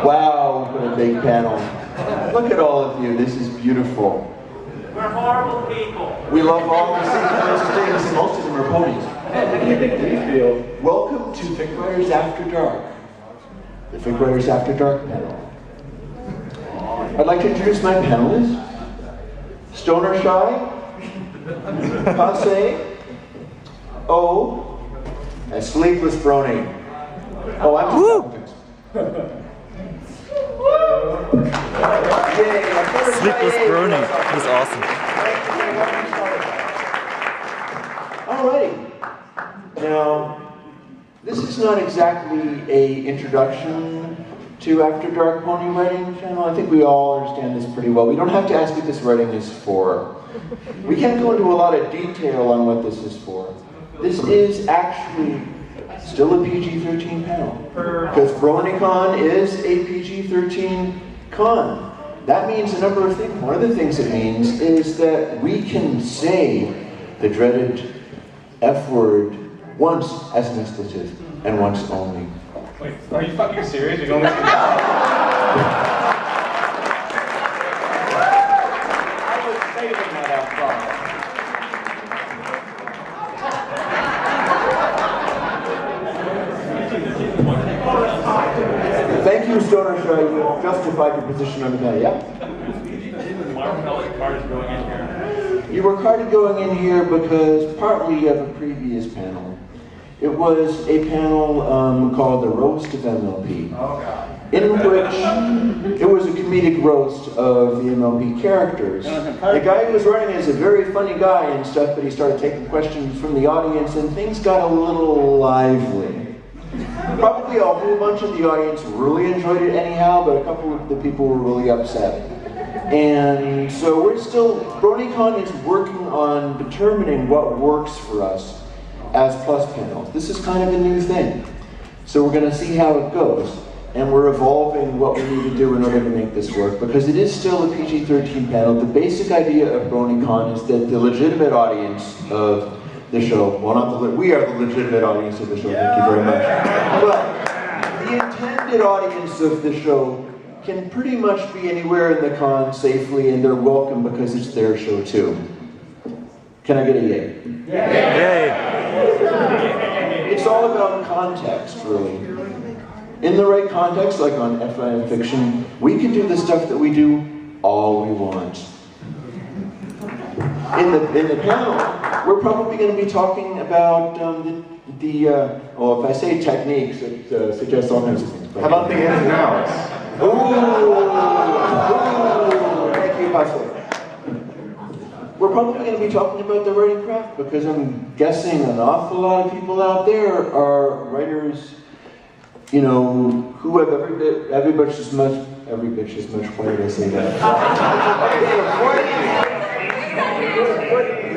Wow, what a big panel. Look at all of you, this is beautiful. We're horrible people. We love all the same kinds of things, and most of them are ponies. Welcome to Fic Writers After Dark, the Fic Writers After Dark panel. I'd like to introduce my panelists. Stoner Shy, Passe, O, and Sleepless Brony. Oh, I'm just Sleepless Brony. He's awesome. Alrighty. Now, this is not exactly an introduction to After Dark Pony Writing Channel. I think we all understand this pretty well. We don't have to ask what this writing is for. We can't go into a lot of detail on what this is for. This is actually still a PG-13 panel, because BronyCon is a PG-13 con. That means a number of things. One of the things it means is that we can say the dreaded F word once as an expletive, and once only. Wait, are you fucking serious? You're going to I was saving that out front. Thank you, Stoner Shy. You have justified your position on the matter. Yep. You were carded going in here because partly of a previous panel. It was a panel called The Roast of MLP, in which it was a comedic roast of the MLP characters. The guy who was running is a very funny guy and stuff, but he started taking questions from the audience and things got a little lively. Probably a whole bunch of the audience really enjoyed it anyhow, but a couple of the people were really upset. And so BronyCon is working on determining what works for us as plus panels. This is kind of a new thing. So we're going to see how it goes. And we're evolving what we need to do in order to make this work, because it is still a PG-13 panel. The basic idea of BronyCon is that the legitimate audience of the show, well, not we are the legitimate audience of the show, thank you very much. But the intended audience of the show can pretty much be anywhere in the con safely, and they're welcome because it's their show too. Can I get a yay? Yay! It's all about context, really. In the right context, like on FIM Fiction, we can do the stuff that we do all we want. In the panel, we're probably going to be talking about well, if I say techniques, it suggests all kinds of things. How about the ins and outs? Ooh, thank you, Pastor. We're probably going to be talking about the writing craft, because I'm guessing an awful lot of people out there are writers, you know, who have every bitch as much, why did I say that?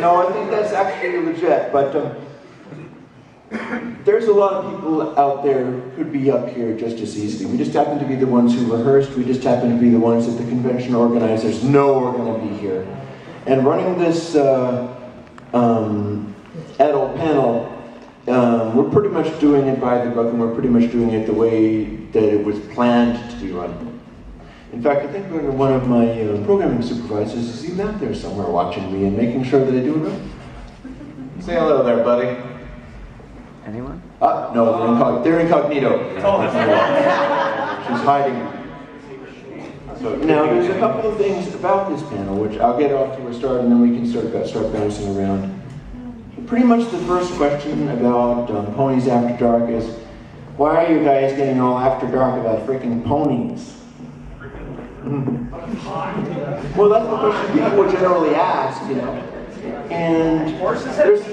No, I think that's actually legit, but there's a lot of people out there who'd be up here just as easily. We just happen to be the ones who rehearsed, we just happen to be the ones that the convention organizers know are going to be here. And running this adult panel, we're pretty much doing it by the book, and we're pretty much doing it the way that it was planned to be run. In fact, I think one of my programming supervisors is even out there somewhere watching me and making sure that I do it right. Say hello there, buddy. Anyone? No, they're incognito. She's hiding. Now, there's a couple of things about this panel, which I'll get off to a start, and then we can start bouncing around. Pretty much the first question about Ponies After Dark is, why are you guys getting all after dark about freaking ponies? Well, that's the question people would generally ask, you know. And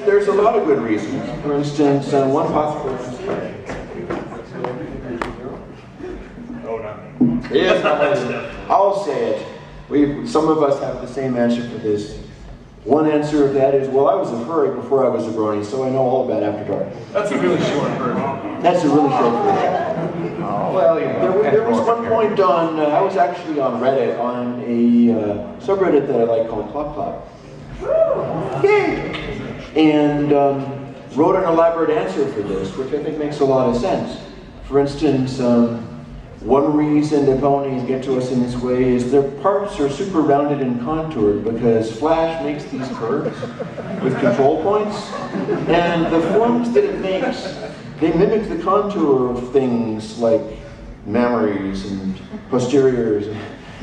there's a lot of good reasons. For instance, one possible reason. Yes, I'll say it. Some of us have the same answer for this. One answer of that is, well, I was a furry before I was a brony, so I know all about After Dark. That's a really short version. That's a really short version. Oh, well, you know. There was one point on, I was actually on Reddit, on a subreddit that I like called Clop Clop. Yay! And wrote an elaborate answer for this, which I think makes a lot of sense. For instance, One reason the ponies get to us in this way is their parts are super rounded and contoured because Flash makes these curves with control points, and the forms that it makes, they mimic the contour of things like mammaries and posteriors.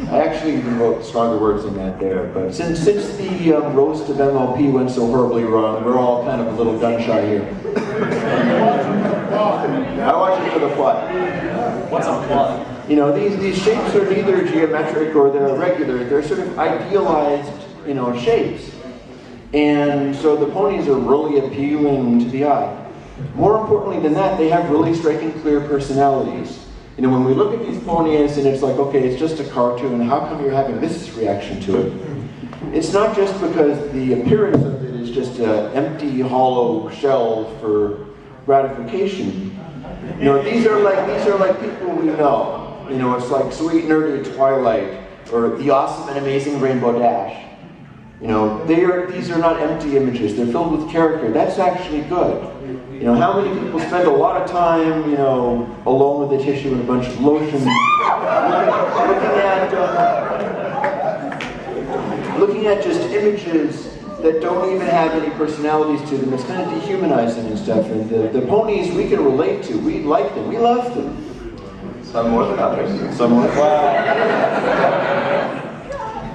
I actually even wrote stronger words than that there, but since the roast of MLP went so horribly wrong, we're all kind of a little gun shy here. I watch it for the plot. What's a plot? You know, these shapes are neither geometric or they're irregular. They're sort of idealized, you know, shapes. And so the ponies are really appealing to the eye. More importantly than that, they have really striking, clear personalities. You know, when we look at these ponies and it's like, okay, it's just a cartoon, how come you're having this reaction to it? It's not just because the appearance of it is just an empty, hollow shell for gratification. You know, these are like people we know. You know, it's like Sweet Nerdy Twilight or the awesome and amazing Rainbow Dash. You know, these are not empty images. They're filled with character. That's actually good. You know, how many people spend a lot of time, you know, alone with a tissue and a bunch of lotion, looking at just images that don't even have any personalities to them. It's kind of dehumanizing and stuff. And the ponies we can relate to. We like them. We love them. Some more than others. Some more.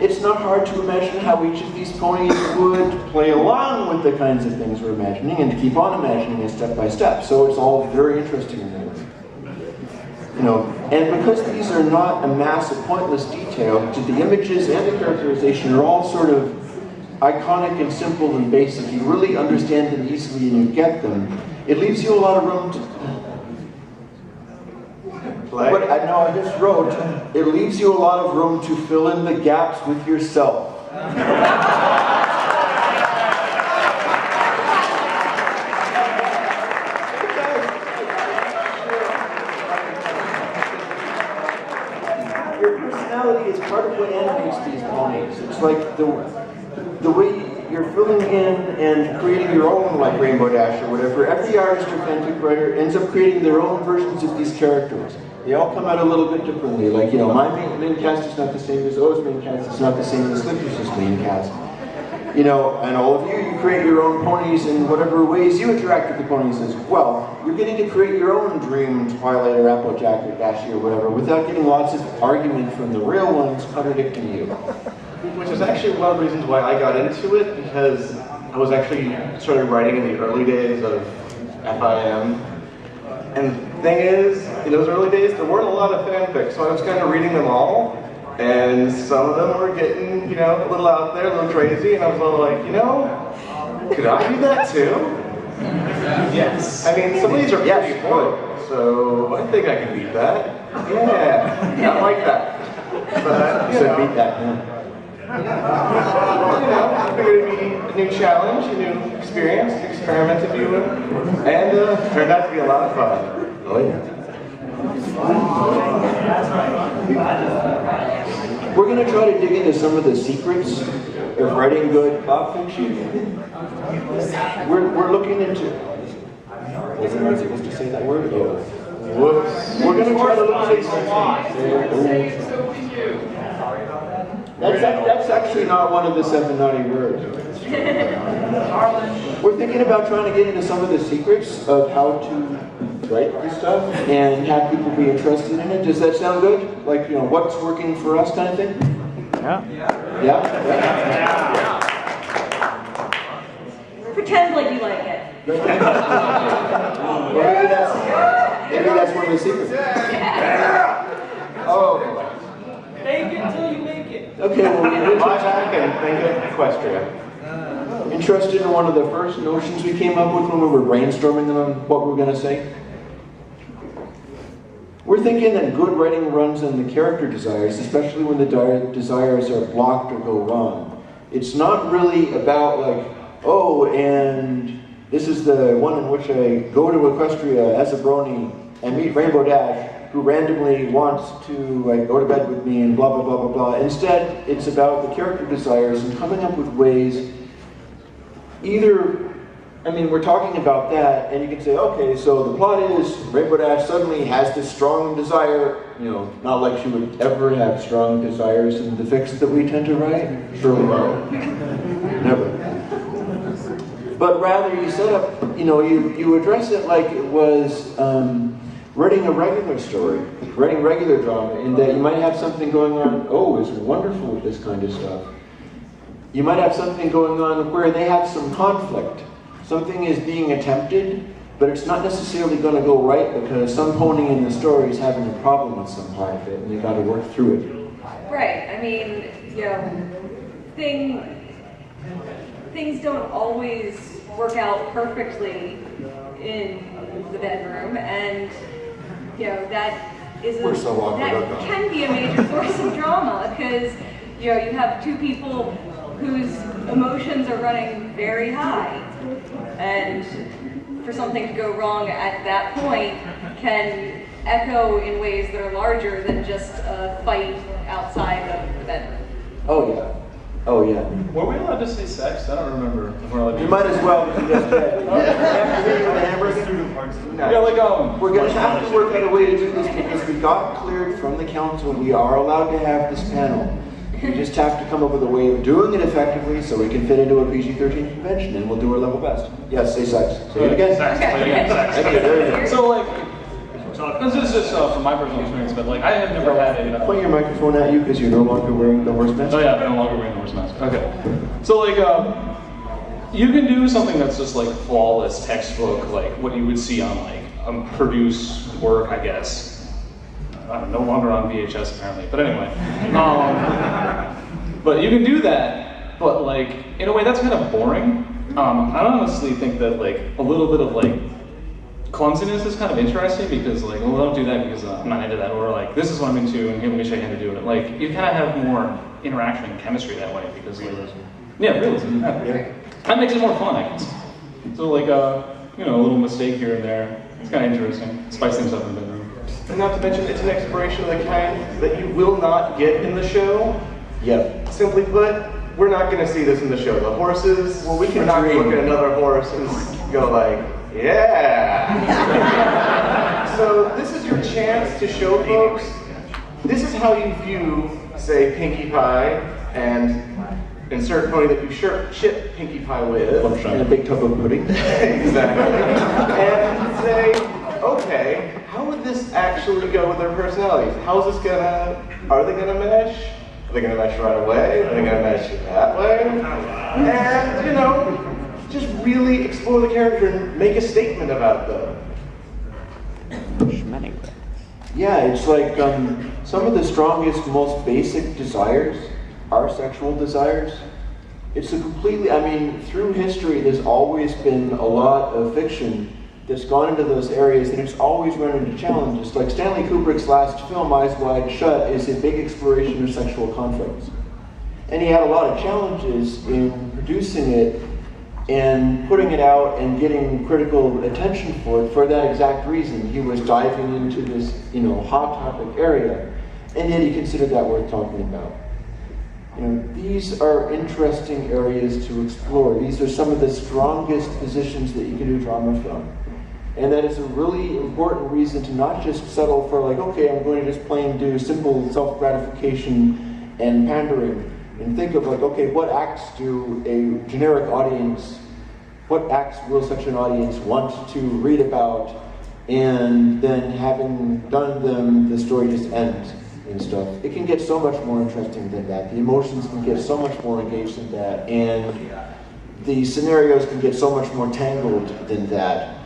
It's not hard to imagine how each of these ponies would play along with the kinds of things we're imagining and to keep on imagining it step by step. So it's all very interesting in that way. You know, and because these are not a mass of pointless detail, the images and the characterization are all sort of iconic and simple and basic. You really understand them easily and you get them. It leaves you a lot of room to... But I know I just wrote, it leaves you a lot of room to fill in the gaps with yourself. Your personality is part of what animates these ponies. It's like the way you're filling in and creating your own, like Rainbow Dash or whatever. Every artist or fanfic writer ends up creating their own versions of these characters. They all come out a little bit differently. Like, you know, my main cast is not the same as O's main cast. It's not the same as Slipper's main cast. You know, and all of you create your own ponies in whatever ways you interact with the ponies as well. You're getting to create your own dream Twilight or Applejack or Dashy or whatever without getting lots of argument from the real ones contradicting you. Which is actually one of the reasons why I got into it, because I was actually started writing in the early days of FIM. And the thing is, in those early days, there weren't a lot of fanfics, so I was kind of reading them all, and some of them were getting, you know, a little out there, a little crazy, and I was a little like, you know, could I do that too? Yes. I mean, some of these are pretty good, so I think I can beat that. Yeah, I like that. But, you know, beat that, yeah. You know, I figured it'd be a new challenge, a new experience, an experiment if you would. And turned out to be a lot of fun. Oh yeah. We're going to try to dig into some of the secrets of writing good pop fiction. We're looking into... Was I not supposed to say that word? Oh. Whoops. We're going to try to look into That's actually not one of the 7 naughty words. We're thinking about trying to get into some of the secrets of how to write this stuff and have people be interested in it. Does that sound good? Like, you know, what's working for us kind of thing? Yeah. Yeah? Pretend like you like it. Well, maybe that's one of the secrets. Oh. Make it till you make it. Okay, well, Buy back and think of Equestria. interested in one of the first notions we came up with when we were brainstorming on what we were going to say? We're thinking that good writing runs on the character desires, especially when the desires are blocked or go wrong. It's not really about like, oh, and this is the one in which I go to Equestria as a brony and meet Rainbow Dash, who randomly wants to like go to bed with me and blah, blah, blah, blah, blah. Instead, it's about the character desires and coming up with ways either I mean, we're talking about that, and you can say, okay, so the plot is Rainbow Dash suddenly has this strong desire, you know, not like she would ever have strong desires in the fics that we tend to write. Surely not. Never. But rather you set up, you know, you address it like it was writing a regular story, writing regular drama, in that you might have something going on, oh, it's wonderful with this kind of stuff. You might have something going on where they have some conflict. Something is being attempted, but it's not necessarily going to go right because some pony in the story is having a problem with some part of it, and they've got to work through it. Right. I mean, you know, things don't always work out perfectly in the bedroom, and you know that can be a major source of drama because you know you have two people whose emotions are running very high. And for something to go wrong at that point can echo in ways that are larger than just a fight outside of the bedroom. Oh yeah. Oh yeah. Were we allowed to say sex? I don't remember. You might as well because you just did. After hitting with a hamburger? Yeah, like we're going to have to work out a way to do this because we got cleared from the council. We are allowed to have this panel. We just have to come up with a way of doing it effectively so we can fit into a PG-13 convention, and we'll do our level best. Yes, say sex. Say it again. Sex. Okay. Thank you. So like, this is just from my personal experience, but like I have never had a... Point your microphone at you because you're no longer wearing the horse mask. Oh yeah, I'm no longer wearing the horse mask. Okay. So like, you can do something that's just like flawless textbook, like what you would see on like produced work, I guess. No longer on VHS apparently, but anyway. But you can do that, but like, in a way that's kind of boring. I honestly think that like, a little bit of like, clumsiness is kind of interesting because like, well, don't do that because I'm not into that, or like, this is what I'm into and here, let me show you how to do it. Like, you kind of have more interaction and chemistry that way because like, yeah, realism. Yeah. That makes it more fun, I guess. So like, you know, a little mistake here and there. It's kind of interesting. Spice things up in the bedroom. And not to mention, it's an exploration of the kind that you will not get in the show. Yep. Simply put, we're not going to see this in the show. The horses, well, we can not look at another horse and go like, yeah. So this is your chance to show folks, this is how you view, say, Pinkie Pie, and insert pony that you ship Pinkie Pie with. And a big tub of pudding. Exactly. And say, okay, how would this actually go with their personalities? How's this gonna, are they gonna mesh? Are they gonna mesh right away? Are they gonna mesh that way? And, you know, just really explore the character and make a statement about them. Yeah, it's like some of the strongest, most basic desires are sexual desires. It's a completely, I mean, through history there's always been a lot of fiction that's gone into those areas, and it's always run into challenges. Like Stanley Kubrick's last film, Eyes Wide Shut, is a big exploration of sexual conflicts. And he had a lot of challenges in producing it and putting it out and getting critical attention for it for that exact reason. He was diving into this, you know, hot topic area, and yet he considered that worth talking about. You know, these are interesting areas to explore. These are some of the strongest positions that you can do drama from. And that is a really important reason to not just settle for like, okay, I'm going to just plain do simple self-gratification and pandering. And think of like, okay, what acts do a generic audience, what acts will such an audience want to read about? And then having done them, the story just ends and stuff. It can get so much more interesting than that. The emotions can get so much more engaged than that. And the scenarios can get so much more tangled than that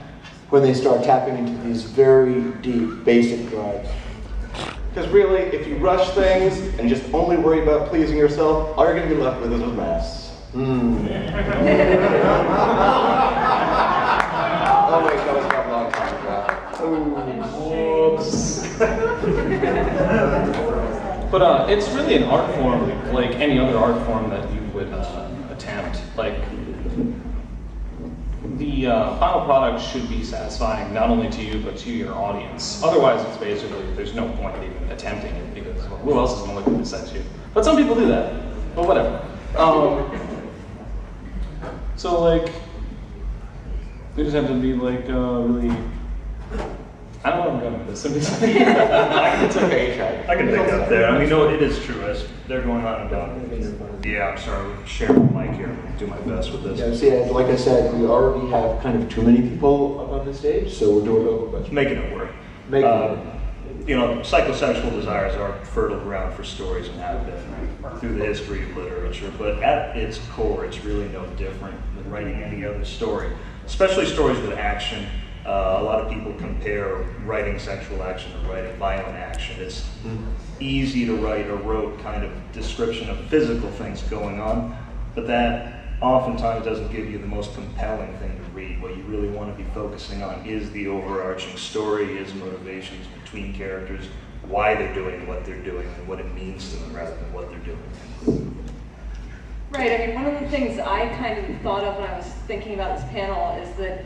when they start tapping into these very deep, basic drives. Because really, if you rush things and just only worry about pleasing yourself, all you're going to be left with is a mess. Oh wait, that was about a long time ago. But it's really an art form, like any other art form that you would attempt. Like, the final product should be satisfying not only to you, but to your audience. Otherwise, it's basically, there's no point in even attempting it, because well, who else is going to look at this at you? But some people do that, but whatever. So like, We just have to be like really. I don't know where I'm going with this. It's a page hack. I can pick up there. I mean, no, it is true. As they're going on about. Yeah, I'm sorry. We're sharing the mic here. Do my best with this. Yeah, see, like I said, we already have kind of too many people up on the stage, so we're doing a little bit. Making it work. Making it work. You know, psychosexual desires are fertile ground for stories and have been through the history of literature, but at its core, it's really no different than writing any other story, especially stories with action. A lot of people compare writing sexual action to writing violent action. It's easy to write a rote kind of description of physical things going on, but that oftentimes doesn't give you the most compelling thing to read. What you really want to be focusing on is the overarching story, is motivations between characters, why they're doing what they're doing, and what it means to them rather than what they're doing. Right, I mean, one of the things I kind of thought of when I was thinking about this panel is that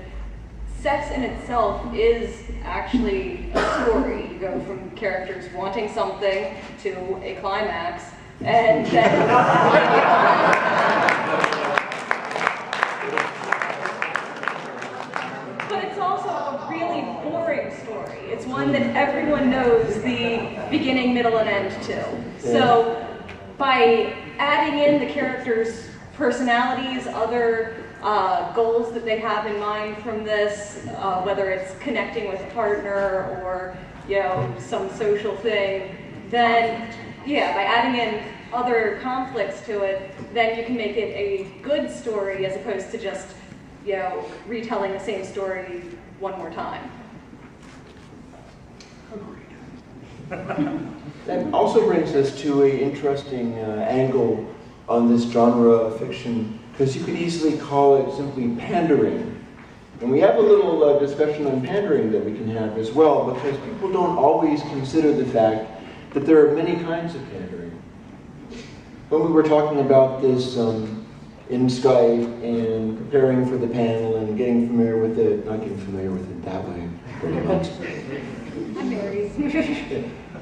sex in itself is actually a story. You go from characters wanting something to a climax, and then but it's also a really boring story. It's one that everyone knows the beginning, middle, and end to. So by adding in the characters' personalities, other goals that they have in mind from this, whether it's connecting with a partner or some social thing, then by adding in other conflicts to it, then you can make it a good story as opposed to just retelling the same story one more time. That also brings us to an interesting angle on this genre of fiction, because you could easily call it simply pandering. And we have a little discussion on pandering that we can have as well, because people don't always consider the fact that there are many kinds of pandering. When we were talking about this in Skype and preparing for the panel and getting familiar with it, not getting familiar with it that way, pretty much. I'm married.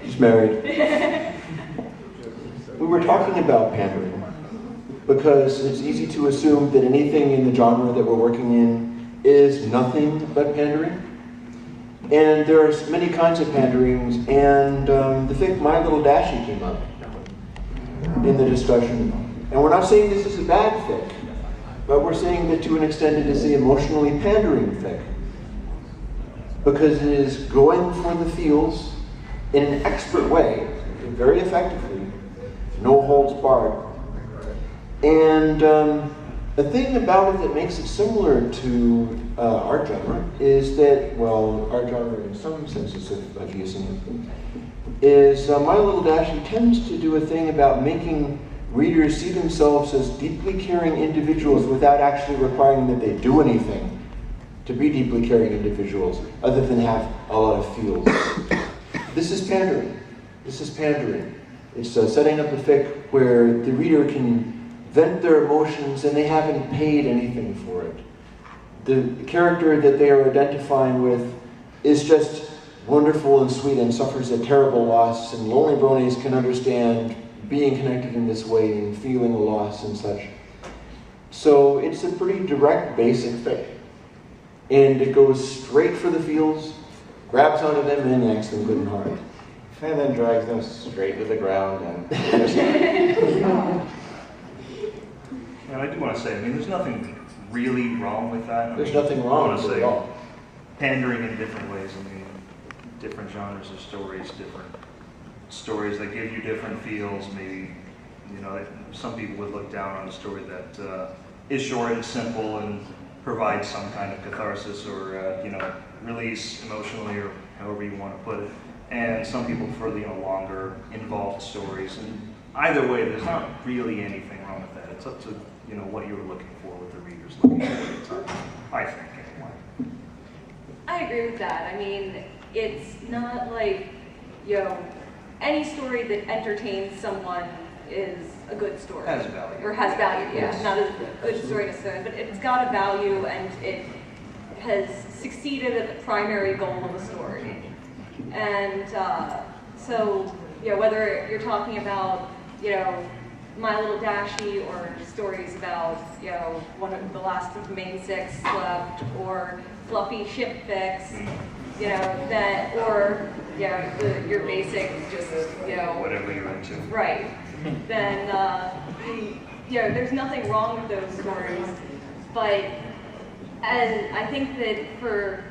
She's married. We were talking about pandering because it's easy to assume that anything in the genre that we're working in is nothing but pandering. And there are many kinds of panderings, and the fic My Little Dashie came up in the discussion. And we're not saying this is a bad fic, but we're saying that to an extent it is the emotionally pandering fic, because it is going for the feels in an expert way, very effectively, no holds barred. And the thing about it that makes it similar to our genre is that, well, our genre in some senses of using it, is My Little Dashie tends to do a thing about making readers see themselves as deeply caring individuals without actually requiring that they do anything to be deeply caring individuals, other than have a lot of feels. This is pandering. This is pandering. It's setting up a fic where the reader can vent their emotions and they haven't paid anything for it. The character that they are identifying with is just wonderful and sweet and suffers a terrible loss, and lonely bronies can understand being connected in this way and feeling a loss and such. So it's a pretty direct, basic fic. And it goes straight for the feels, grabs onto them and yanks them good and hard. And then drags them straight to the ground. And And I do want to say, I mean, there's nothing really wrong with that. There's nothing wrong with it at all. Pandering in different ways. I mean, different genres of stories, different stories that give you different feels. Maybe, some people would look down on a story that is short and simple and provides some kind of catharsis or, release emotionally or however you want to put it. And some people prefer the longer, involved stories. And either way, there's not really anything wrong with that. It's up to what you're looking for, what the reader's looking for at the time. I think, anyway. I agree with that. I mean, it's not like, any story that entertains someone is a good story. Has value. Or has value, yeah. Yes. Not a good story necessarily, but it's got a value and it has succeeded at the primary goal of a story. And so, whether you're talking about, My Little Dashie, or stories about, you know, one of the last of the main six left, or fluffy ship fics, you know, that, or, you know, your basic, just, you know. Whatever you're into. Right. Then, you know, there's nothing wrong with those stories, but I think that for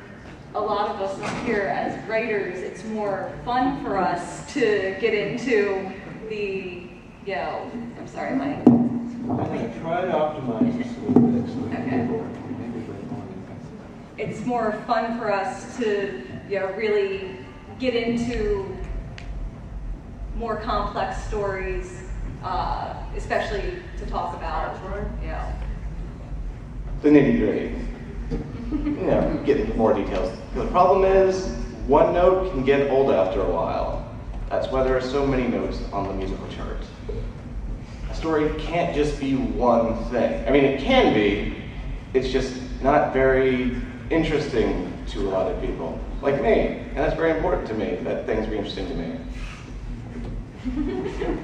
a lot of us here as writers, it's more fun for us to get into the, you know, I'm sorry, Mike. I'm going to try to optimize this a little bit. So Okay. It's more fun for us to, you know, really get into more complex stories, especially to talk about, you know. The nitty-gritty. You know, get into more details. The problem is, one note can get old after a while. That's why there are so many notes on the musical chart. A story can't just be one thing. I mean, it can be, it's just not very interesting to a lot of people, like me. And that's very important to me, that things be interesting to me.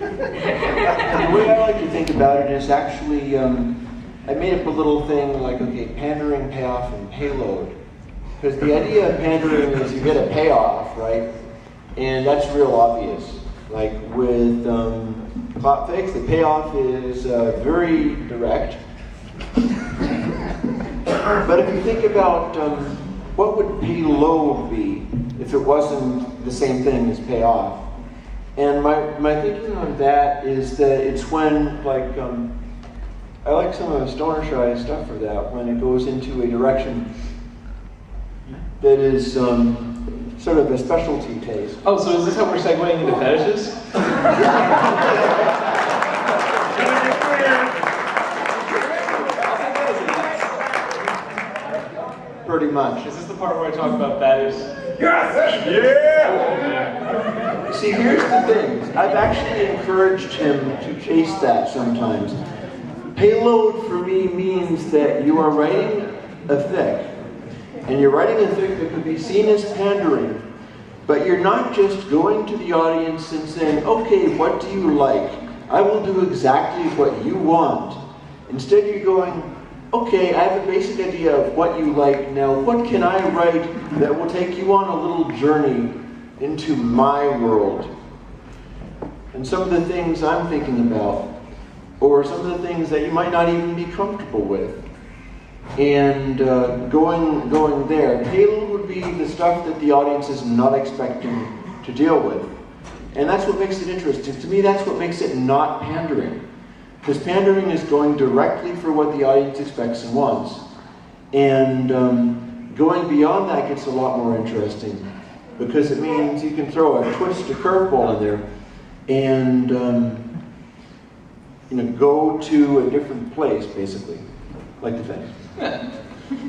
The way I like to think about it is actually, I made up a little thing like, okay, pandering, payoff, and payload. Because the idea of pandering is you get a payoff, right? And that's real obvious. Like with plot fakes, the payoff is very direct. But if you think about what would payload be if it wasn't the same thing as payoff? And my thinking on that is that it's when, like, I like some of the Stoner Shy stuff for that, when it goes into a direction that is sort of a specialty taste. Oh, so is this how we're segueing into fetishes? Pretty much. Is this the part where I talk about fatties? Yes! Yeah! See, here's the thing. I've actually encouraged him to chase that sometimes. Payload for me means that you are writing a fic, and you're writing a fic that could be seen as pandering, but you're not just going to the audience and saying, okay, what do you like? I will do exactly what you want. Instead, you're going, okay, I have a basic idea of what you like. Now, what can I write that will take you on a little journey into my world? And some of the things I'm thinking about, or some of the things that you might not even be comfortable with. And going there. Payload would be the stuff that the audience is not expecting to deal with. And that's what makes it interesting. To me, that's what makes it not pandering. Because pandering is going directly for what the audience expects and wants. And going beyond that gets a lot more interesting. Because it means you can throw a twist, a curveball in there, and you know, go to a different place, basically. Like the thing. Yeah.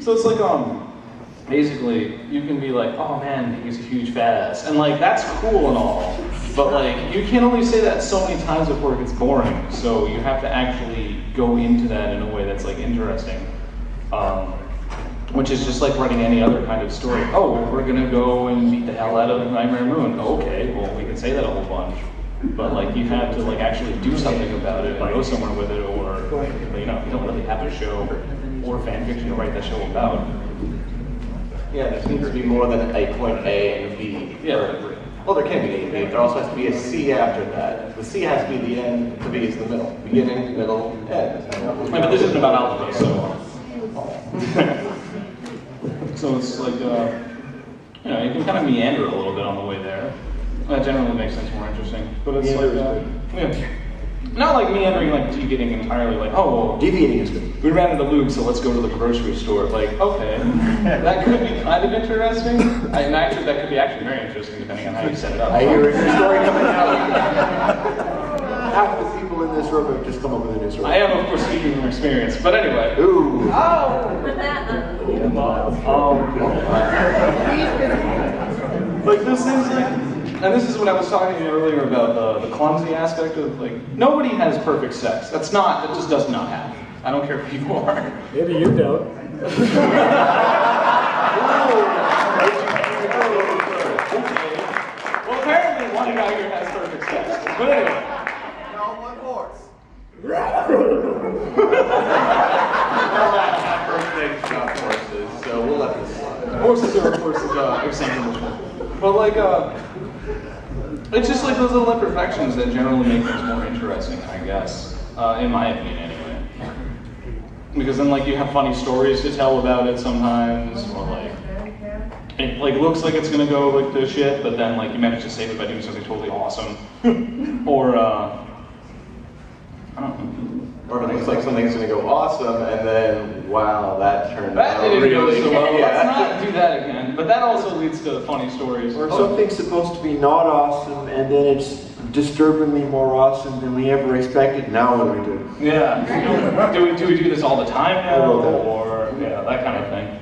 So it's like, basically, you can be like, oh man, he's a huge fat ass. And like, that's cool and all. But like, you can only say that so many times before it gets boring. So you have to actually go into that in a way that's like interesting. Which is just like writing any other kind of story. Oh, well, we're gonna go and beat the hell out of Nightmare Moon. Okay, well, we can say that a whole bunch. But like, you have to like actually do something about it and go somewhere with it, or you know, you don't really have a show or fan fiction to write that show about. Yeah, there seems to be more than a point A and a B. Yeah. Well, there can be A and B, but there also has to be a C after that. The C has to be the end, the B is the middle. Beginning, middle, end. Yeah, but this isn't about algebra, so. So it's like, you know, you can kind of meander a little bit on the way there. That generally makes things more interesting. But it's yeah. Not like meandering, like deviating entirely, like, oh, well, Deviating is good. we ran into Luke, so let's go to the grocery store. Like, okay, that could be kind of interesting. And actually, that could be actually very interesting depending on how you set it up. I hear your story coming out. Half the people in this room have just come up with a new story. I am, of course, speaking from experience. But anyway. Ooh. Like this is like, and this is what I was talking to you earlier about the clumsy aspect of like, nobody has perfect sex. That just does not happen. I don't care who you are. Maybe you don't. Well, apparently one guy here has perfect sex. But anyway. No, one horse. First name's not horses, so we'll let this slide. Horses are, of course, example. But like, it's just like those little imperfections that generally make things more interesting, I guess, in my opinion, anyway. Because then, like, you have funny stories to tell about it sometimes, or like, it like looks like it's gonna go like to shit, but then like you manage to save it by doing something totally awesome, or I don't know. Or it looks like something's gonna go awesome, and then wow, that turned That out didn't really go so well. yeah. Let's not do that again. But that also leads to funny stories. Or something's supposed to be not awesome, and then it's disturbingly more awesome than we ever expected. Now what do we do? Yeah. Do we do this all the time now, wrote that. or yeah, that kind of thing?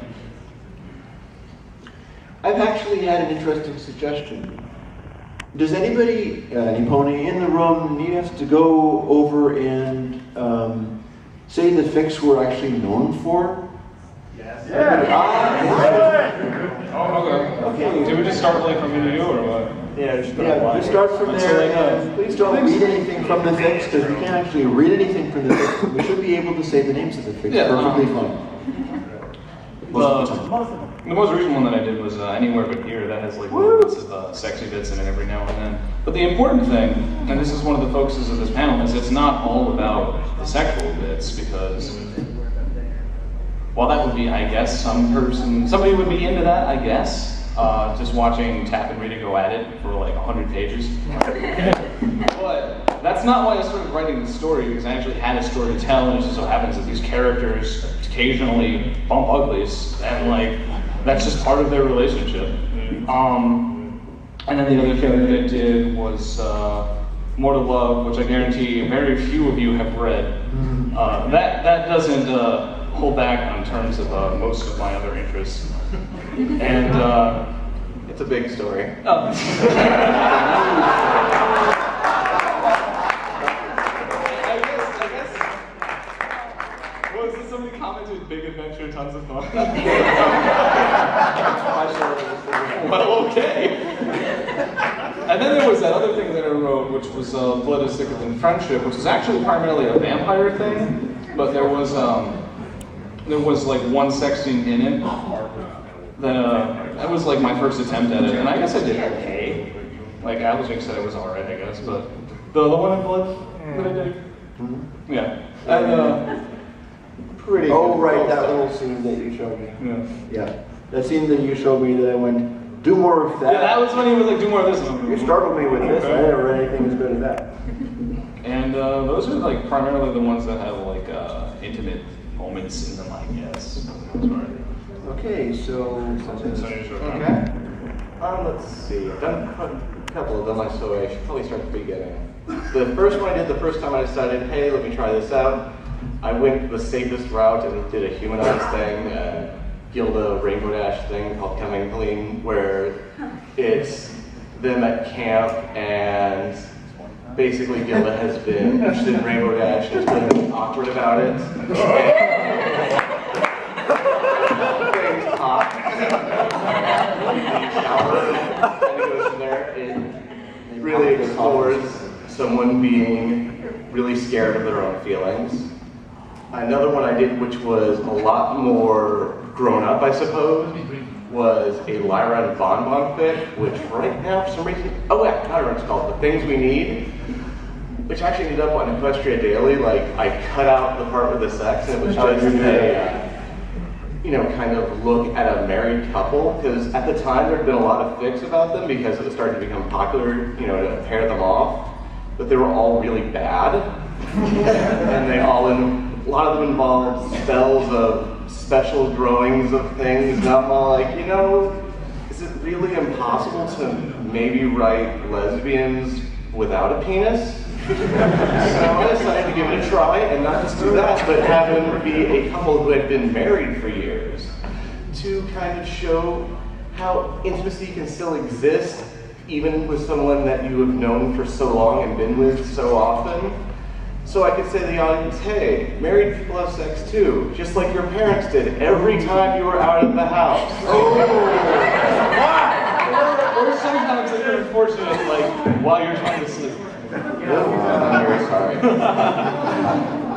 I've actually had an interesting suggestion. Does anybody, any pony in the room, need us to go over and say the fics we're actually known for? Yes. Okay. Do we just start like from you or what? Yeah, just Yeah, we start from there, and please don't read anything from the fics, because we can't actually read anything from the fics. We should be able to say the names of the fics perfectly fine. The most recent one that I did was Anywhere But Here. That has like little bits of sexy bits in it every now and then. But the important thing, and this is one of the focuses of this panel, is it's not all about the sexual bits, because while that would be, I guess, somebody would be into that, I guess. Just watching Tap and Rita go at it for like 100 pages. But that's not why I started writing the story, because I actually had a story to tell, and it just so happens that these characters occasionally bump uglies, and like, that's just part of their relationship. And then the other thing that I did was More to Love, which I guarantee very few of you have read. That doesn't hold back on terms of most of my other interests. And It's a big story. Somebody commented, big adventure, tons of fun. Well, okay. And then there was that other thing that I wrote, which was Blood is Thicker Than Friendship, which is actually primarily a vampire thing, but there was like one sex scene in it. That was like my first attempt at it, and I guess I did okay. Like Alvin said, it was alright, I guess, but the one in Blood that I did, yeah. And Pretty good. Right, that little scene that you showed me. Yeah. That scene that you showed me that I went, do more of that. Yeah, that was when he was like, do more of this. You startled me with this. I never read anything as good as that. And those are like primarily the ones that have like intimate moments in them, I guess. Okay, so. Okay. Let's see. I've done a couple of them, so I should probably start at the beginning. The first one I did the first time I decided, hey, let me try this out. I went the safest route and did a humanized thing, Gilda Rainbow Dash thing called Coming Clean, where it's them at camp and basically Gilda has been interested in Rainbow Dash and has been awkward about it. Things pop. And it goes from there. It really explores someone being really scared of their own feelings. Another one I did, which was a lot more grown up, I suppose, was a Lyra and Bonbon fic, which right now, for some reason, oh yeah, I don't know what it's called, The Things We Need, which actually ended up on Equestria Daily. Like, I cut out the part with the sex, and it was just a, kind of look at a married couple, because at the time there had been a lot of fics about them because it was starting to become popular, to pair them off, but they were all really bad, and they all a lot of them involved spells of special drawings of things, and I'm all like, is it really impossible to maybe write lesbians without a penis? So I decided to give it a try, and not just do that, but have them be a couple who had been married for years, to kind of show how intimacy can still exist, even with someone that you have known for so long and been with so often. So I could say to the audience, hey, married people have sex too, just like your parents did every time you were out of the house. Or sometimes if you're unfortunate, like while you're trying to sleep. very sorry.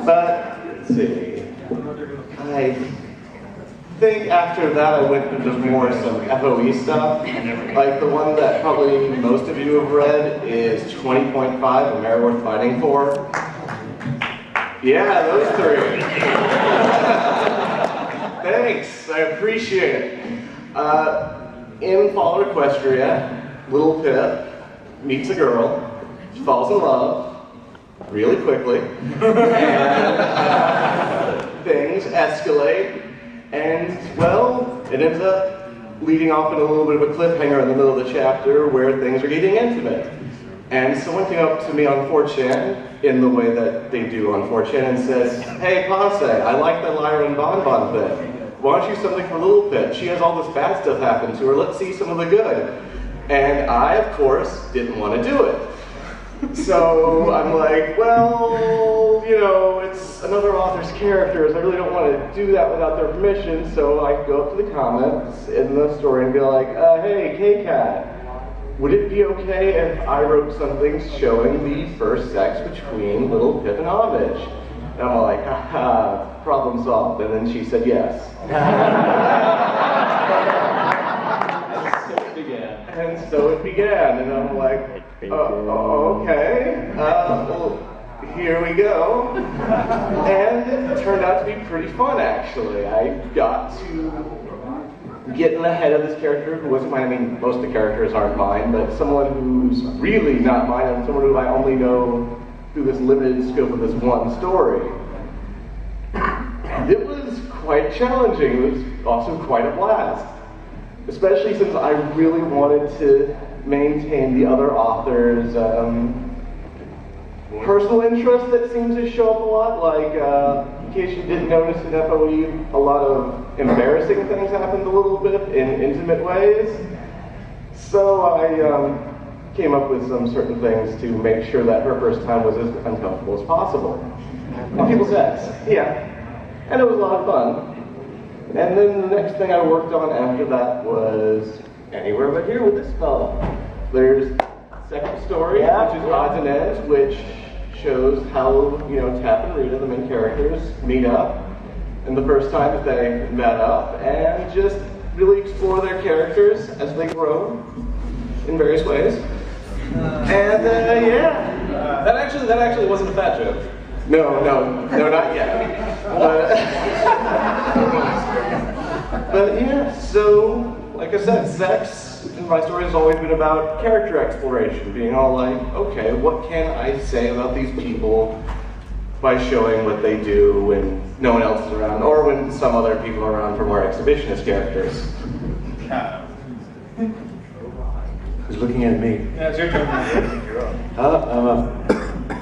But, let's see. I think after that I went into more some FOE stuff. Like the one that probably most of you have read is 20.5, A Mare Worth Fighting For. Yeah, those three. Thanks, I appreciate it. In Fall of Equestria, little Pip meets a girl, she falls in love really quickly, and things escalate, and well, it ends up leading off in a little bit of a cliffhanger in the middle of the chapter where things are getting intimate. And someone came up to me on 4chan, in the way that they do on 4chan, and says, "Hey, Ponce, I like the Lyra and Bonbon thing. Why don't you do something for Little Pip? She has all this bad stuff happen to her. Let's see some of the good." And I, of course, didn't want to do it. So I'm like, well, you know, it's another author's characters. I really don't want to do that without their permission. So I go up to the comments in the story and be like, "Hey, K-Cat, would it be okay if I wrote something showing the first sex between Little Pip and Homage?" And I'm like, haha, problem solved. And then she said yes. And so it began. And I'm like, okay, well, here we go. And it turned out to be pretty fun, actually. I got to get in the head of this character who wasn't mine. I mean, most of the characters aren't mine, but someone who's really not mine, and someone who I only know through this limited scope of this one story. And it was quite challenging. It was also quite a blast. Especially since I really wanted to maintain the other author's personal interest that seems to show up a lot. Like, in case you didn't notice in FOE, a lot of embarrassing things happened a little bit in intimate ways. So I came up with some certain things to make sure that her first time was as uncomfortable as possible. And people sex, yeah. And it was a lot of fun. And then the next thing I worked on after that was Anywhere But Here with this fella. There's second story, which is Odds and Ends, which shows how, you know, Tap and Rita, the main characters, meet up, and the first time that they met up, and just really explore their characters as they grow in various ways. And yeah. That actually wasn't a fat joke. No, not yet. But yeah, so, like I said, sex in my story has always been about character exploration, being all like, okay, what can I say about these people by showing what they do when no one else is around, or when some other people are around for more exhibitionist characters. Who's looking at me? Yeah, it's your turn.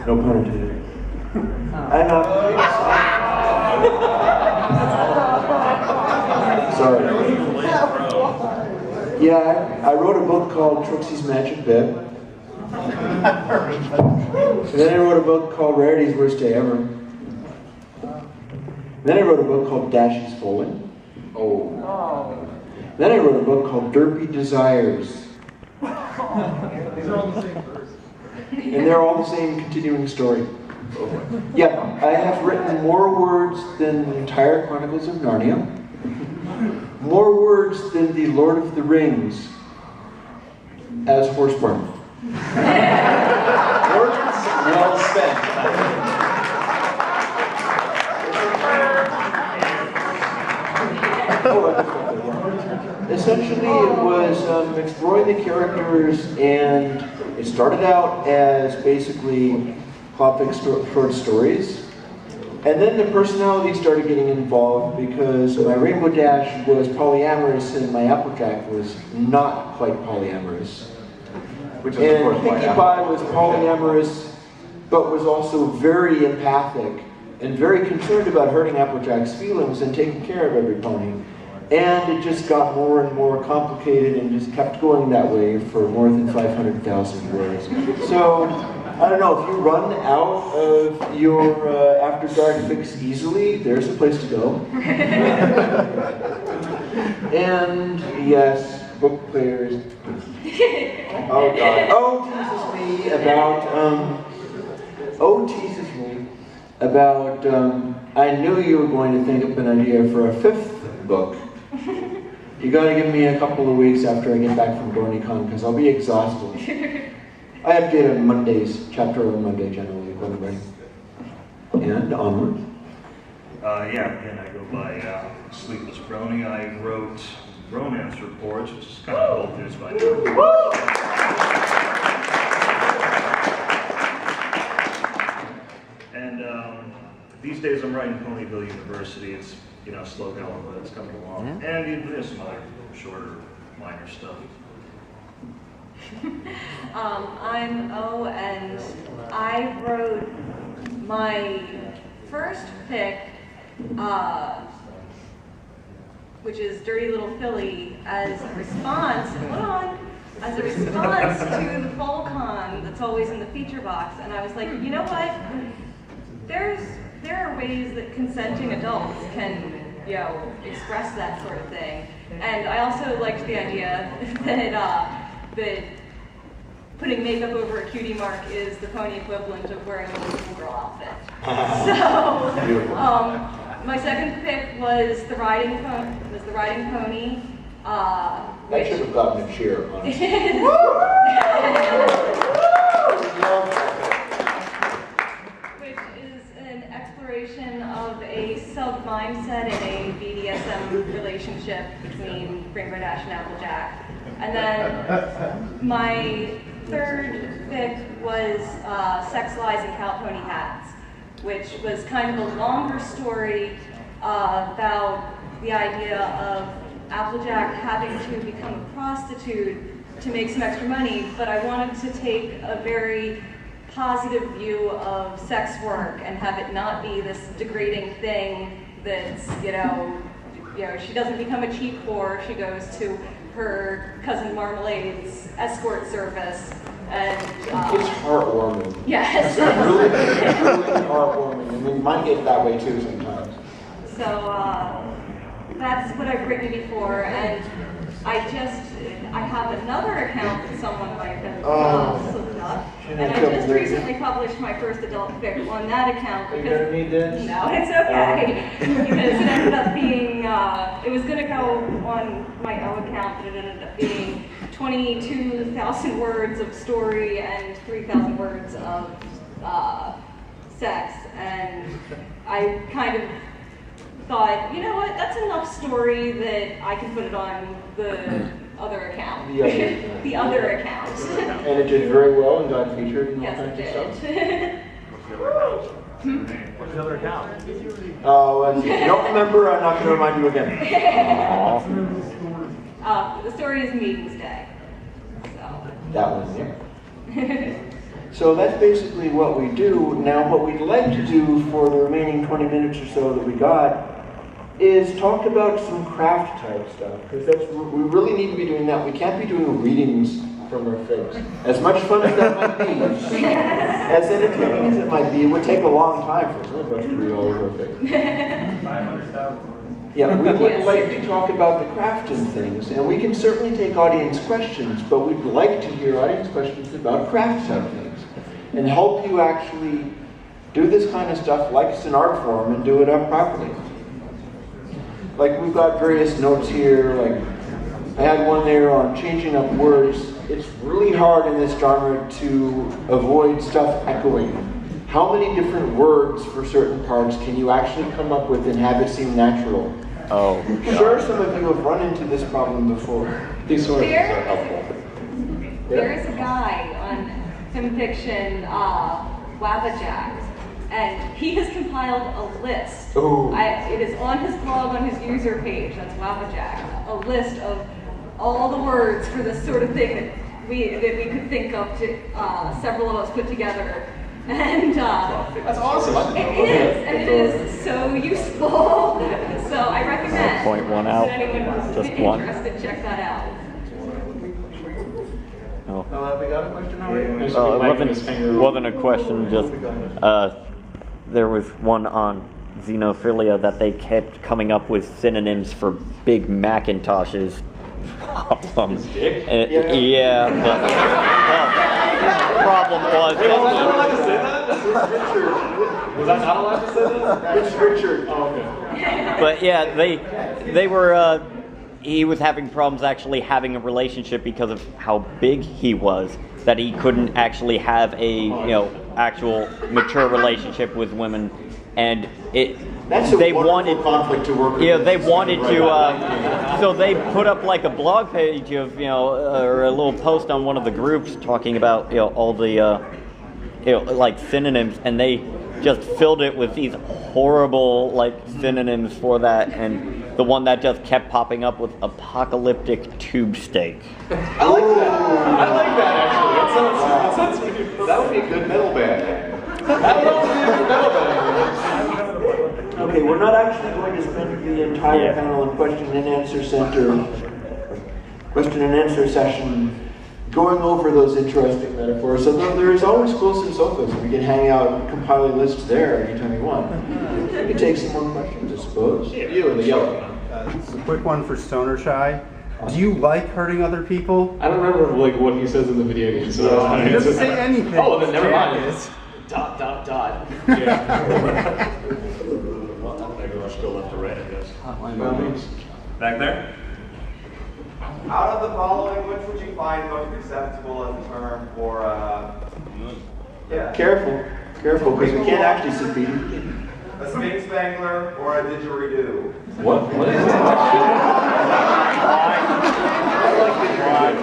No pun intended. I'm sorry. Yeah, I wrote a book called Trixie's Magic Bed. And then I wrote a book called Rarity's Worst Day Ever. And then I wrote a book called Dashies Falling. Oh. Then I wrote a book called Derpy Desires. These are all the same verse. And they're all the same continuing story. Yeah, I have written more words than the entire Chronicles of Narnia. More words than the Lord of the Rings as Horseborn. Words well spent. Essentially, it was exploring the characters, and it started out as basically plot-fixed short stories. And then the personality started getting involved because my Rainbow Dash was polyamorous and my Applejack was not quite polyamorous. Which is, And of course, Pinkie Pie was polyamorous, but was also very empathic and very concerned about hurting Applejack's feelings and taking care of every pony. And it just got more and more complicated and just kept going that way for more than 500,000 words. So, I don't know, if you run out of your After Dark fix easily, there's a place to go. And yes, book players. Oh God. Oh, teases me about O teases me about, I knew you were going to think up an idea for a 5th book. You gotta give me a couple of weeks after I get back from BronyCon, because I'll be exhausted. I update on Mondays, chapter on Monday generally, when I'm writing. And onward. Yeah, again, I go by Sleepless Brony. I wrote Romance Reports, which is kind of old news by now. And these days I'm writing Ponyville University. It's, you know, slow going, but it's coming along. And there's some other shorter, minor stuff. I'm O, and I wrote my first pick, which is Dirty Little Philly, as a response, to the FallCon that's always in the feature box. And I was like, you know what? There are ways that consenting adults can, you know, express that sort of thing. And I also liked the idea that putting makeup over a cutie mark is the pony equivalent of wearing a little schoolgirl outfit. So, my second pick was the riding pony. I should have gotten a cheer, honestly. Which is an exploration of a sub-mindset in a BDSM relationship between Rainbow Dash and Applejack. And then my third pick was Sex, Lies, and Cow Pony Hats, which was kind of a longer story about the idea of Applejack having to become a prostitute to make some extra money, but I wanted to take a very positive view of sex work and have it not be this degrading thing that's, you know, she doesn't become a cheap whore, she goes to her cousin Marmalade's escort service, and it's heartwarming. Yes. It's really heartwarming. I mean, mine get that way too sometimes. So that's what I've written before, and I have another account that someone might have looked up, and I just recently published my first adult fic on that account. Are you going to need this? No, it's okay, because it ended up being, it was going to go on my own account, but it ended up being 22,000 words of story and 3,000 words of sex, and I kind of thought, you know what, that's enough story that I can put it on the other account. The other account. And it did very well and got featured and all Yes, kinds it of did. stuff. What's the other account? Oh, if you don't remember, I'm not going to remind you again. The story is Meetings Day. So. That one, yeah. So that's basically what we do. Now, what we'd like to do for the remaining 20 minutes or so that we got is talk about some craft type stuff, because we really need to be doing that. We can't be doing readings from our figs. As much fun as that might be, as entertaining as it might be, it would take a long time for some of us to read all of our figs. 500,000. Yeah, we would like to talk about the craft and things, and we can certainly take audience questions, but we'd like to hear audience questions about craft type things, and help you actually do this kind of stuff like it's an art form and do it up properly. Like, we've got various notes here, like I had one there on changing up words. It's really hard in this genre to avoid stuff echoing. How many different words for certain parts can you actually come up with and have it seem natural? Oh, Sure, some of you have run into this problem before. These sources are helpful. There's a guy on FimFiction, Wabajack, and he has compiled a list. Ooh. It is on his blog, on his user page, that's Wabajack, a list of all the words for this sort of thing that we could think of to several of us put together. And That's awesome. it is, and it is so useful. So I recommend Point one out. that anyone who's Just one. interested, check that out. Oh. Have we got a question already? It wasn't a question, just there was one on xenophilia that they kept coming up with synonyms for big Macintoshes. Yeah, but the problem was Was I not allowed to say that? It's Richard. Oh, okay. But yeah, they were. He was having problems actually having a relationship because of how big he was. That he couldn't actually have a actual mature relationship with women, and they wanted conflict to work. Yeah, they wanted to. So they put up like a blog page of or a little post on one of the groups talking about all the like synonyms, and they just filled it with these horrible like synonyms for that, and the one that just kept popping up was apocalyptic tube steak. I like that. I like that actually. That sounds pretty cool. That would be a good metal band. That would be a good metal band. Okay, we're not actually going to spend the entire panel in question and answer session going over those interesting metaphors. Although there is always Quilts and Sofas, and we can hang out and compile a list there anytime you want. We can take some more questions, I suppose. You in the yellow. It's a quick one for Stoner Shy. Do you like hurting other people? I don't remember like what he says in the video game, so He doesn't say anything. Oh, then never mind. Janice. ... Yeah. Well, maybe let's go left to right, I guess. Back there? Out of the following, which would you find most acceptable as a term for, Careful, because we can't actually see Peter. a Sphinx Spangler or a didgeridoo? What is it?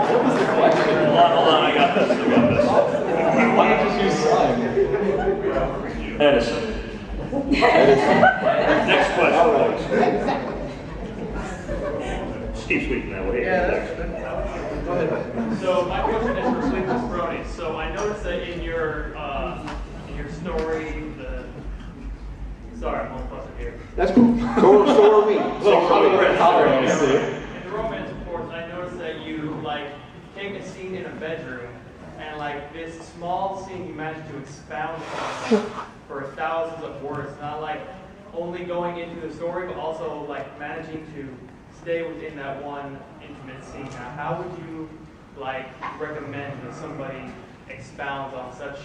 What was the question? Hold on, I got this. Why not just use slime? Edison. Next question. Steve Sweet that way. So my question is for Sleepless Bronies. So I noticed that in your story, sorry, I'm almost here. That's cool. So are we. In In the romance reports, I noticed that you take a scene in a bedroom, and this small scene you managed to expound on for thousands of words. Not only going into the story, but also managing to stay within that one intimate scene. Now, how would you recommend that somebody expounds on such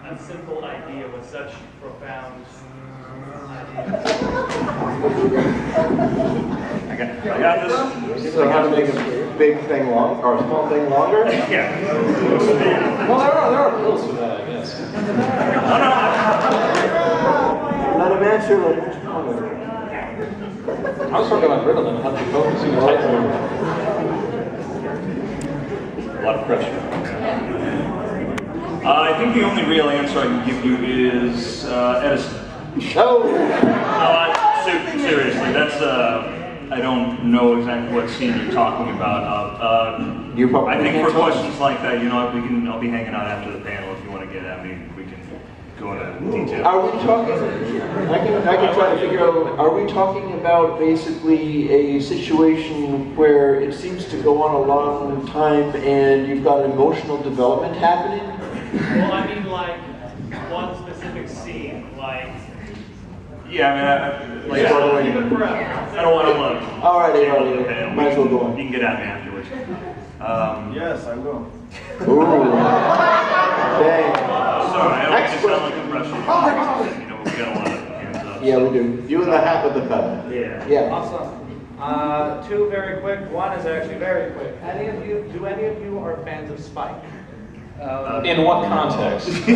a simple idea with such profound ideas? I got this. So how to make a big thing long or a small thing longer? Yeah. Well, there are pills for that, I guess. Let him answer later. I was talking about Ritalin, how to focus in a tight room. A lot of pressure. I think the only real answer I can give you is Edison. Oh! No, seriously, that's I don't know exactly what scene you're talking about. I think for questions like that, I'll be hanging out after the panel if you want to get at me. We can go into detail. Are we talking? I can try to figure out. Are we talking about basically a situation where it seems to go on a long time and you've got emotional development happening? Well, I mean, one specific scene, Yeah, I mean, I don't want to. All right, might as well go on. You can get at me afterwards. yes, I will. Ooh. Dang. Sorry, I don't sound like a Russian. We got a lot of hands up. Yeah, we do. You and the hat with the feather. Yeah. Yeah. Awesome. Two very quick. One is actually very quick. Do any of you are fans of Spike? In what context? Just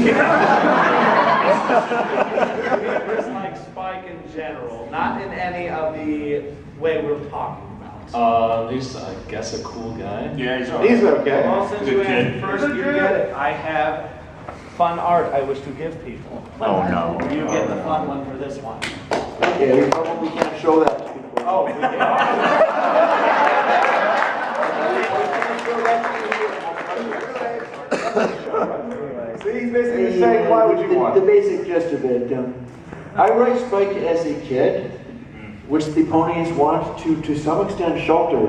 like Spike in general, not in any of the way we're talking about. He's, I guess, a cool guy. Yeah, he's alright. He's okay. Well, since you Good kid. answered first, you get it. I have fun art I wish to give people. Oh, no. You get the fun one for this one. Yeah, we probably can't show that to people. Oh, we can. So he's basically saying, why would you want? The basic gist of it. I write Spike as a kid, which the Ponies want to some extent shelter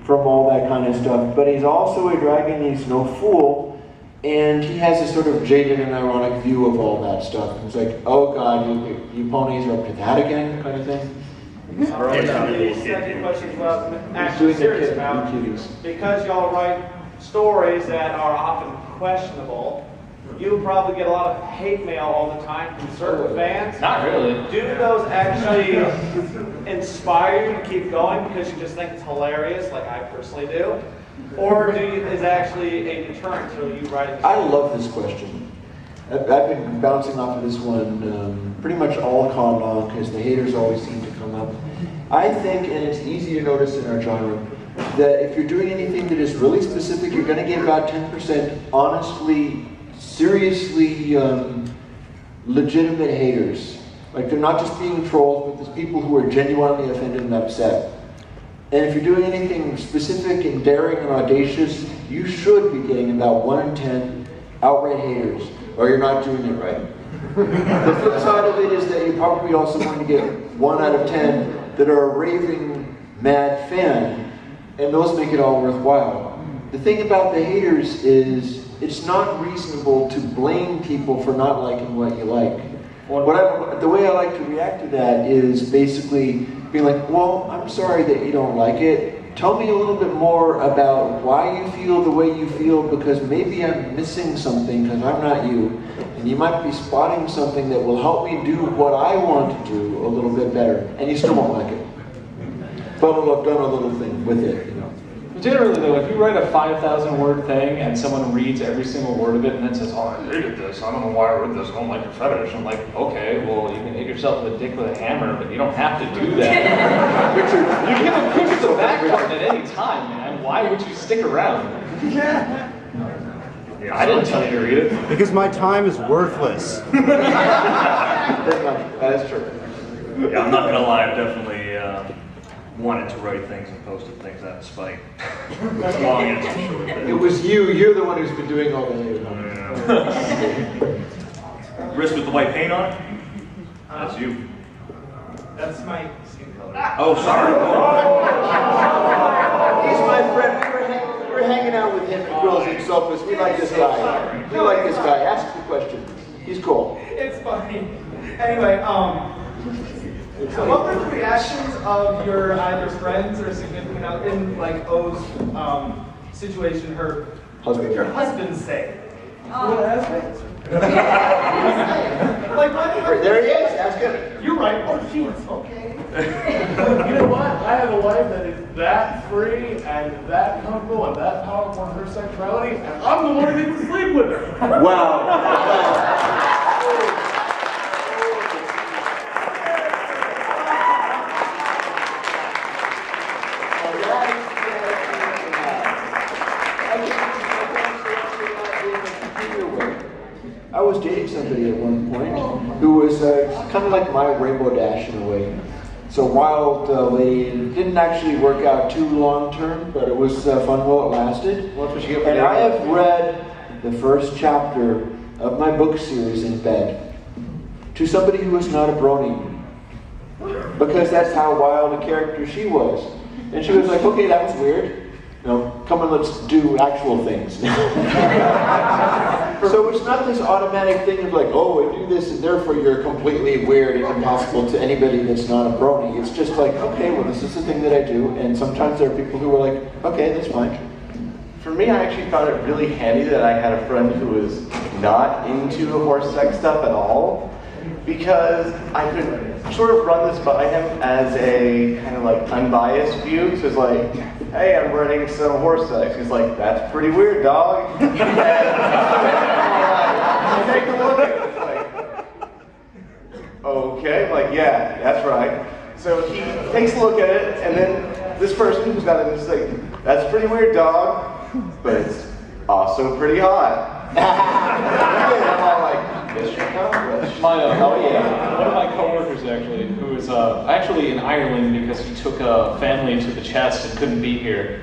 from all that kind of stuff. But he's also a dragon, he's no fool, and he has a sort of jaded and ironic view of all that stuff. He's like, oh God, you Ponies are up to that again, kind of thing. Second question was actually serious about, because y'all write stories that are often questionable, you probably get a lot of hate mail all the time from certain fans. Not really. Do those actually inspire you to keep going because you just think it's hilarious, like I personally do? Or is it actually a deterrent to you writing? I love this question. I've been bouncing off of this one pretty much all con long because the haters always seem to come up. I think, and it's easy to notice in our genre, that if you're doing anything that is really specific, you're going to get about 10% honestly, seriously legitimate haters. Like they're not just being trolls, but there's people who are genuinely offended and upset. And if you're doing anything specific and daring and audacious, you should be getting about 1 in 10 outright haters, or you're not doing it right. The flip side of it is that you're probably also going to get 1 out of 10 that are a raving mad fan, and those make it all worthwhile. The thing about the haters is it's not reasonable to blame people for not liking what you like. The way I like to react to that is basically being like, well, I'm sorry that you don't like it. Tell me a little bit more about why you feel the way you feel, because maybe I'm missing something because I'm not you. And you might be spotting something that will help me do what I want to do a little bit better. And you still won't like it. But I've done a little thing with it, you know. Generally though, if you write a 5,000 word thing and someone reads every single word of it and then says, oh, I hated this, I don't know why I wrote this, I don't like your fetish. I'm like, okay, well, you can hit yourself with a dick with a hammer, but you don't have to do that. Richard, you can push the back button at any time, man. Why would you stick around? Yeah, I didn't tell you to read it. Because my time is worthless. That is true. Yeah, I'm not gonna lie, I've definitely wanted to write things and posted things out of spite. Long answer short. It was you. You're the one who's been doing all the Wrist with the white paint on it? That's you. That's my skin color. Oh, sorry. He's my friend. We were hanging out with him at Grills and Sofas. We like this guy. We like this guy. Ask the question. He's cool. It's funny. Anyway, so what were the reactions of your either friends or significant other in like O's situation? Her husband. Your husband's sake. Oh. Like what? There he is. Ask him. You're right. Oh, jeez. Okay. You know what? I have a wife that is that free and that comfortable and that powerful in her sexuality, and I'm the one who needs to sleep with her. Wow. I was dating somebody at one point who was kind of like my Rainbow Dash in a way. It's a wild lady, and it didn't actually work out too long term, but it was fun while it lasted. And I have read the first chapter of my book series in bed to somebody who was not a brony, because that's how wild a character she was. And she was like, okay, that was weird. No, come on, let's do actual things. So it's not this automatic thing of like, oh, I do this and therefore you're completely weird and impossible to anybody that's not a brony. It's just like, okay, well, this is the thing that I do. And sometimes there are people who are like, okay, that's fine. For me, I actually found it really handy that I had a friend who was not into the horse sex stuff at all, because I could sort of run this by him as a kind of like unbiased view. So it's like, hey, I'm running some horse sex. He's like, that's pretty weird, dog. Take a look at it. It's like, okay, I'm like, yeah, that's right. So he takes a look at it, and then this person who's got it is like, that's pretty weird, dog, but it's also pretty hot. And I'm all like, this should accomplish. One of my coworkers actually, who is actually in Ireland because he took a family to the chest and couldn't be here.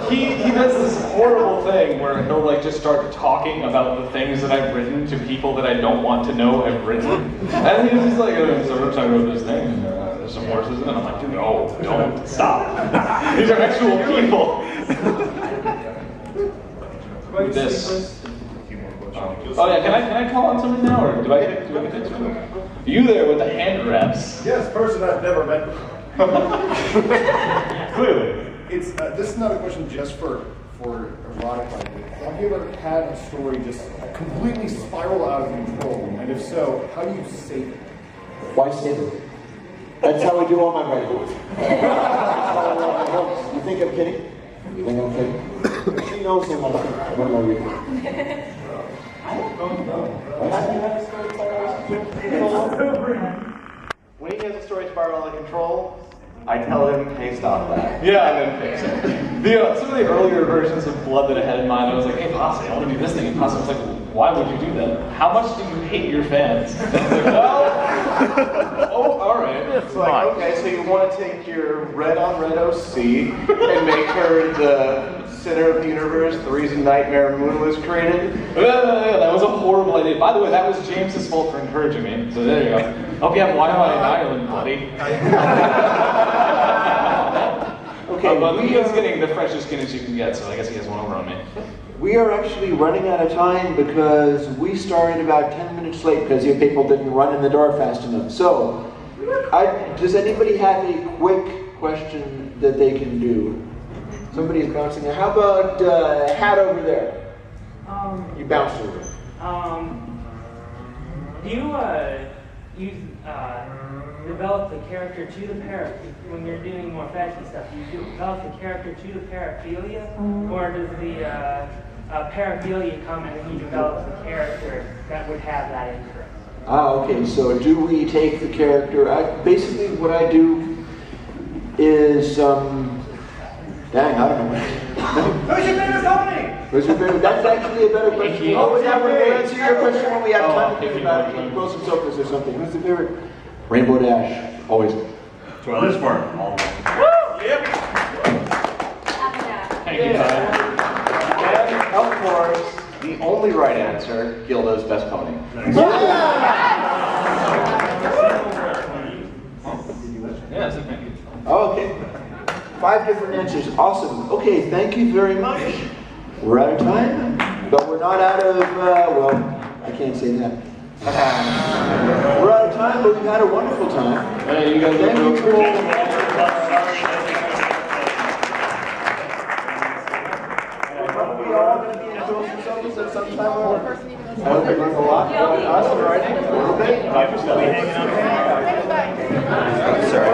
He does this horrible thing where he'll like just start talking about the things that I've written to people that I don't want to know I've written. And he's just like, so I wrote this thing, there's some horses in it. I'm like, no, don't, stop. These are actual people. This. Oh yeah, can I call on something now, or do I get into it? You there with the hand wraps? Yes, person I've never met before. Clearly. It's this is not a question just for for erotic writing. Have you ever had a story just completely spiral out of control? And if so, how do you save it? Why save it? That's how I do all my writing. You think I'm kidding? You think I'm kidding? She knows him. What am I reading? I don't know. Have you had a story spiral? When he has a story spiral out of control, I tell him, hey, stop that. Yeah. And then fix it. Some of the earlier versions of Blood that I had in mind, I was like, hey, Posse, I want to do this thing. And Posse was like, why would you do that? How much do you hate your fans? I was like, well, oh, all right. It's like, okay, so you want to take your red on red OC and make her the center of the universe, the reason Nightmare Moon was created? Yeah, that was a horrible idea. By the way, that was James's fault for encouraging me. So there you go. Hope you have Wi-Fi in Ireland, buddy. Okay, but he's getting the freshest skin as you can get, so I guess he has one over on me. we are actually running out of time because we started about 10 minutes late because you people didn't run in the door fast enough. So, does anybody have a quick question that they can do? Somebody's bouncing there. How about hat over there? You bounced over. Do you develop the character to the when you're doing more fashion stuff? Do you develop the character to the paraphilia, or does the paraphilia come and then you develop the character that would have that interest? Okay. So do we take the character? Basically, what I do is, dang, I don't know. Who's your favorite company? Who's your favorite? That's actually a better question. Oh, yeah, we'll answer your question when we have time to think about it. Blow some sofas or something. Who's the favorite? Rainbow Dash, always. Twilight Spark, all of them. Yep. Thank you, Ty. And, of course, the only right answer, Gilda's best pony. Oh, okay. 5 different answers. Awesome. Okay, thank you very much. We're out of time, but we're not out of, well, I can't say that. We're out of time, but we've had a wonderful time. Hey, you guys Thank you for all the Are we all going to be in Wilson's office at some time or other? I hope you learned a lot about us and writing a little bit. Bye for still hanging out. Sorry.